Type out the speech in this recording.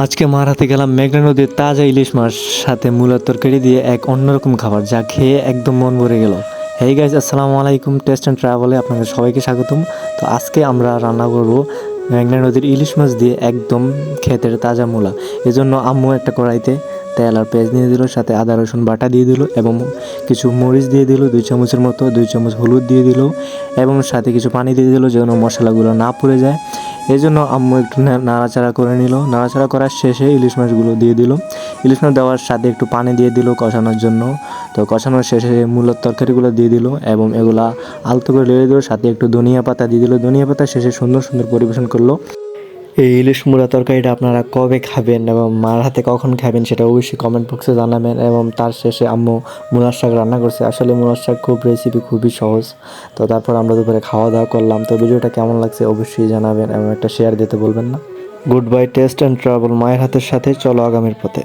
আজকে মার হাতে গেলাম মেঘনা নদীর তাজা ইলিশ মাছ সাথে মূলার তরকারি দিয়ে এক অন্যরকম খাবার যা খেয়ে একদম মন ভরে গেল। হেই গাইজ, আসসালামু আলাইকুম। টেস্ট অ্যান্ড ট্রাভেলে আপনাদের সবাইকে স্বাগতম। তো আজকে আমরা রান্না করব মেঘনা নদীর ইলিশ মাছ দিয়ে একদম ক্ষেতের তাজা মূলা। এজন্য আম্মু একটা কড়াইতে তেল আর পেঁয়াজ দিয়ে দিল, সাথে আদা রসুন বাটা দিয়ে দিল এবং কিছু মরিচ দিয়ে দিল 2 চামচের মতো, 2 চামচ হলুদ দিয়ে দিল এবং সাথে কিছু পানি দিয়ে দিল যেন মশলাগুলো না পুড়ে যায়। এই জন্য আম্মু একটু নাড়াচাড়া করে নিল। নাড়াচাড়া করার শেষে ইলিশ মাছগুলো দিয়ে দিল। ইলিশ মাছ দেওয়ার সাথে একটু পানি দিয়ে দিল কষানোর জন্য। তো কষানোর শেষে মূলত তরকারিগুলো দিয়ে দিল এবং এগুলা আলতো করে লেড়ে দিল, সাথে একটু ধনিয়া পাতা দিয়ে দিল। ধনিয়া পাতা শেষে সুন্দর সুন্দর পরিবেশন করলো। এই ইলিশ মুড়া তরকারিটা আপনারা কবে খাবেন এবং মার হাতে কখন খাবেন সেটা অবশ্যই কমেন্ট বক্সে জানাবেন। এবং তার শেষে আম্মু মূলার শাক রান্না করছে। আসলে মূলার শাক রেসিপি খুবই সহজ। তো তারপর আমরা দুপুরে খাওয়া দাওয়া করলাম। তো ভিডিওটা কেমন লাগছে অবশ্যই জানাবেন এবং একটা শেয়ার দিতে বলবেন না। Good bye, test and travel মায়ের হাতের সাথে, চলো আগামীর পথে।